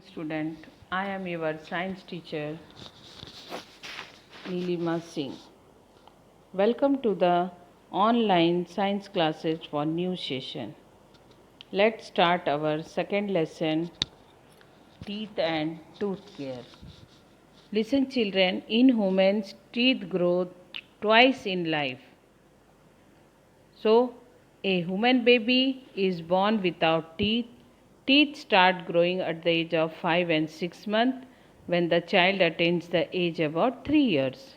Student, I am your science teacher Neelima Singh. Welcome to the online science classes for new session. Let's start our second lesson, teeth and tooth care. Listen children, in humans teeth grow twice in life. So, a human baby is born without teeth. Teeth start growing at the age of 5 and 6 months when the child attains the age about 3 years.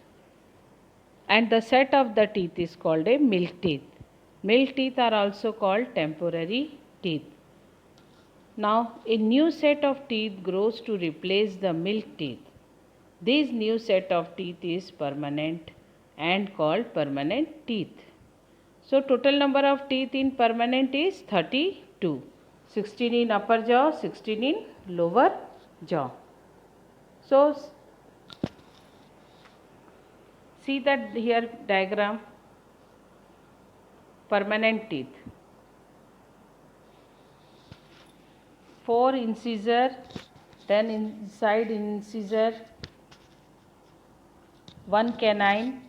And the set of the teeth is called a milk teeth. Milk teeth are also called temporary teeth. Now, a new set of teeth grows to replace the milk teeth. This new set of teeth is permanent and called permanent teeth. So total number of teeth in permanent is 32. 16 in upper jaw, 16 in lower jaw. So see that here diagram, permanent teeth. 4 incisor, then inside incisor, 1 canine.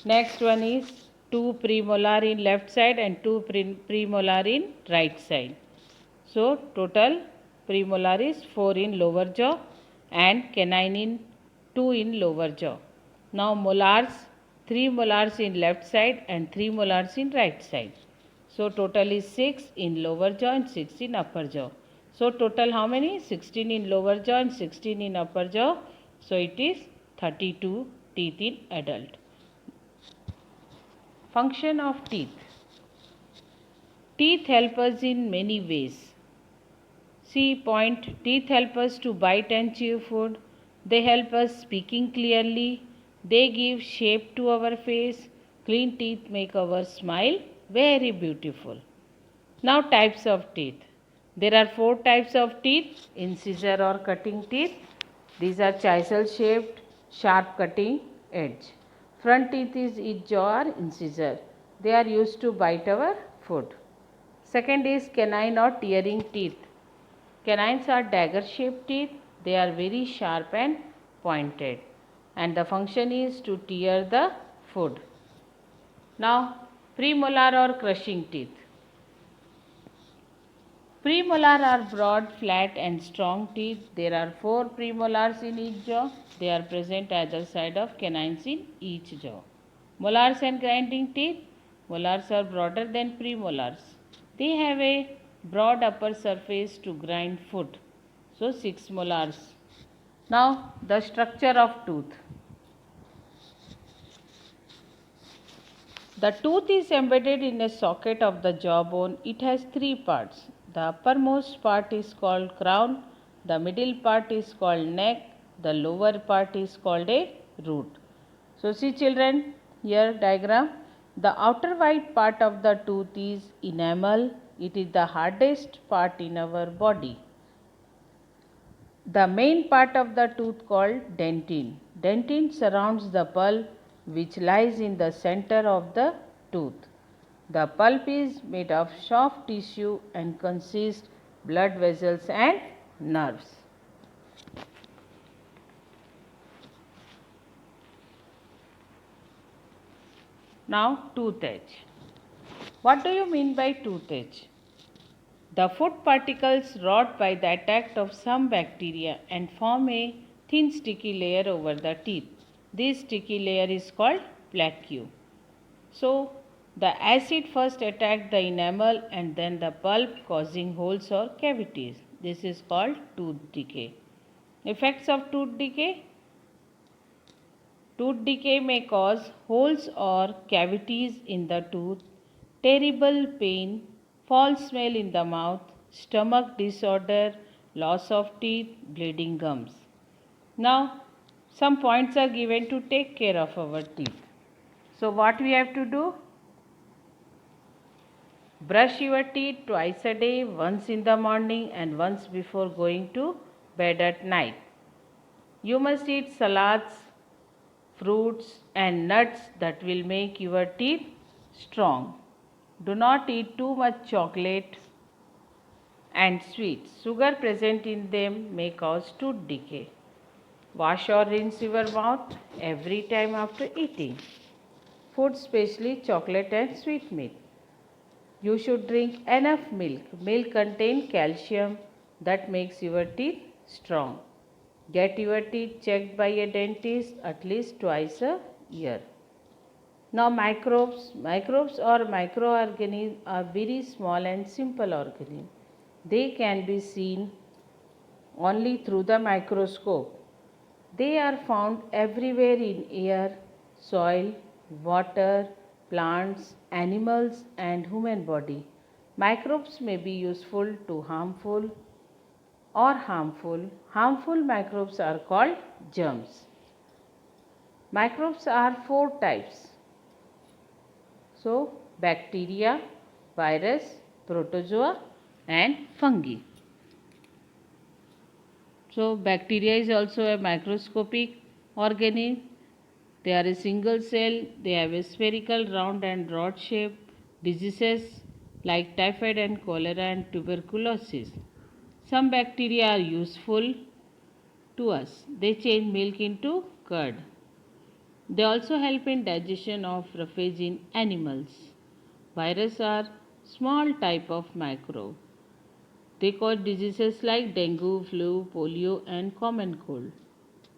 Next one is 2 premolar in left side and 2 premolar in right side. So total premolar is 4 in lower jaw and canine in 2 in lower jaw. Now molars, 3 molars in left side and 3 molars in right side. So total is 6 in lower jaw and 6 in upper jaw. So total how many? 16 in lower jaw and 16 in upper jaw. So it is 32 teeth in adult. Function of teeth. Teeth help us in many ways. See point, teeth help us to bite and chew food. They help us speaking clearly. They give shape to our face. Clean teeth make our smile very beautiful. Now types of teeth. There are 4 types of teeth, incisor or cutting teeth. These are chisel shaped, sharp cutting edge. Front teeth is each jaw or incisor. They are used to bite our food. Second is canine or tearing teeth. Canines are dagger shaped teeth. They are very sharp and pointed. And the function is to tear the food. Now, premolar or crushing teeth. Premolar are broad, flat and strong teeth. There are 4 premolars in each jaw. They are present either side of canines in each jaw. Molars and grinding teeth. Molars are broader than premolars. They have a broad upper surface to grind food. So 6 molars. Now the structure of tooth. The tooth is embedded in a socket of the jawbone. It has 3 parts. The uppermost part is called crown, the middle part is called neck, the lower part is called a root. So see children, here diagram. The outer white part of the tooth is enamel. It is the hardest part in our body. The main part of the tooth called dentine. Dentine surrounds the pulp which lies in the center of the tooth. The pulp is made of soft tissue and consists blood vessels and nerves. Now tooth edge. What do you mean by tooth edge? The food particles rot by the attack of some bacteria and form a thin sticky layer over the teeth. This sticky layer is called plaque. So, the acid first attacked the enamel and then the pulp, causing holes or cavities. This is called tooth decay. Effects of tooth decay. Tooth decay may cause holes or cavities in the tooth, terrible pain, foul smell in the mouth, stomach disorder, loss of teeth, bleeding gums. Now, some points are given to take care of our teeth. So, what we have to do? Brush your teeth twice a day, once in the morning and once before going to bed at night. You must eat salads, fruits and nuts that will make your teeth strong. Do not eat too much chocolate. and sweets. Sugar present in them may cause tooth decay. Wash or rinse your mouth every time after eating. Food, especially chocolate and sweet meat. You should drink enough milk. Milk contains calcium that makes your teeth strong. Get your teeth checked by a dentist at least twice a year. Now microbes or microorganisms are very small and simple organisms. They can be seen only through the microscope. They are found everywhere in air, soil, water, plants, animals and human body. Microbes may be useful to harmful or harmful. Harmful microbes are called germs. Microbes are four types. So, bacteria, virus, protozoa and fungi. So, bacteria is also a microscopic organism. They are a single cell. They have a spherical, round and rod shape. Diseases like typhoid and cholera and tuberculosis. Some bacteria are useful to us. They change milk into curd. They also help in digestion of roughage in animals. Viruses are small type of microbe. They cause diseases like dengue, flu, polio and common cold.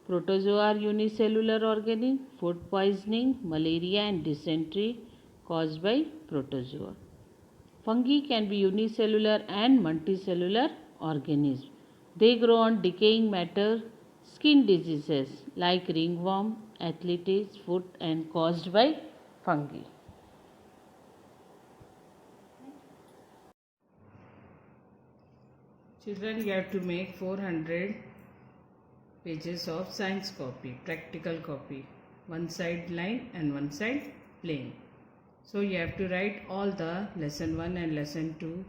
Protozoa are unicellular organisms, food poisoning, malaria and dysentery caused by protozoa. Fungi can be unicellular and multicellular organisms. They grow on decaying matter, skin diseases like ringworm, arthritis, foot and caused by fungi. Children, you have to make 400 pages of science copy, practical copy, one side line and one side plain. So you have to write all the lesson 1 and lesson 2,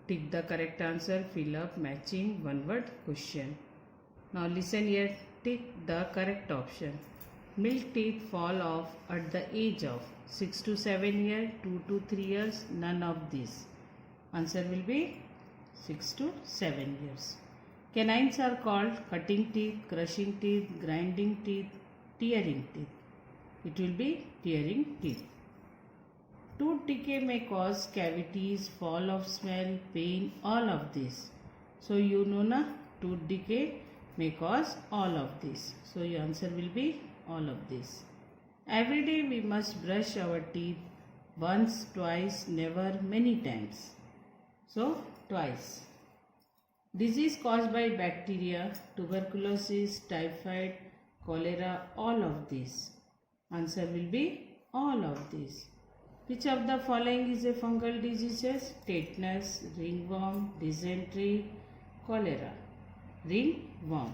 tick the correct answer, fill up matching one word question. Now listen here, tick the correct option. Milk teeth fall off at the age of 6 to 7 years, 2 to 3 years, none of these. Answer will be 6 to 7 years. Canines are called cutting teeth, crushing teeth, grinding teeth, tearing teeth. It will be tearing teeth. Tooth decay may cause cavities, fall of smell, pain, all of this. So you know na, tooth decay may cause all of this. So your answer will be all of this. Every day we must brush our teeth once, twice, never, many times. So twice. Disease caused by bacteria, tuberculosis, typhoid, cholera, all of these. Answer will be all of these. Which of the following is a fungal diseases? Tetanus, ringworm, dysentery, cholera. Ringworm.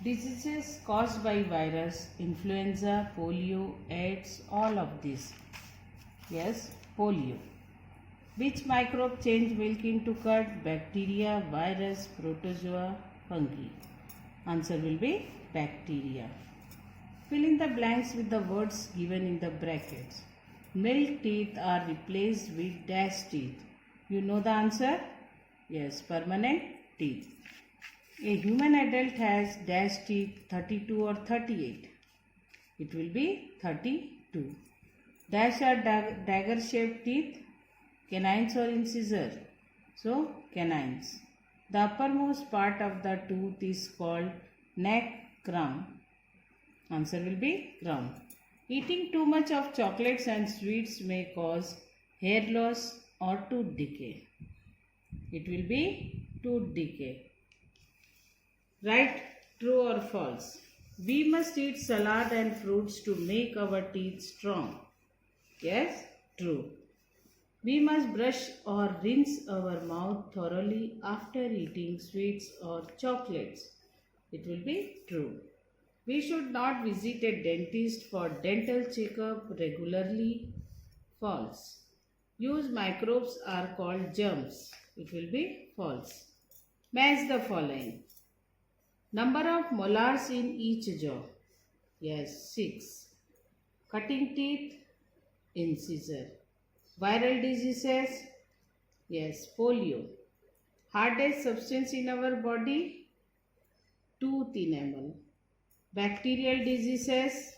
Diseases caused by virus, influenza, polio, AIDS, all of these. Yes, polio. Which microbe change milk into curd? Bacteria, virus, protozoa, fungi. Answer will be bacteria. Fill in the blanks with the words given in the brackets. Milk teeth are replaced with dash teeth. You know the answer? Yes, permanent teeth. A human adult has dash teeth 32 or 38. It will be 32. Dash are dagger shaped teeth. Canines or incisor? So, canines. The uppermost part of the tooth is called neck crown. Answer will be crown. Eating too much of chocolates and sweets may cause hair loss or tooth decay. It will be tooth decay. Write true or false. We must eat salad and fruits to make our teeth strong. Yes, true. We must brush or rinse our mouth thoroughly after eating sweets or chocolates. It will be true. We should not visit a dentist for dental checkup regularly. False. Use microbes are called germs. It will be false. Match the following. Number of molars in each jaw. Yes, 6. Cutting teeth, incisor. Viral diseases. Yes, polio. Hardest substance in our body, tooth enamel. Bacterial diseases,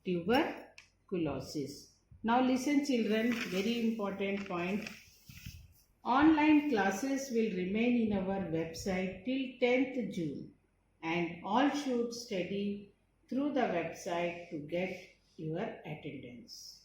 tuberculosis. Now listen children, very important point. Online classes will remain in our website till 10th June and all should study through the website to get your attendance.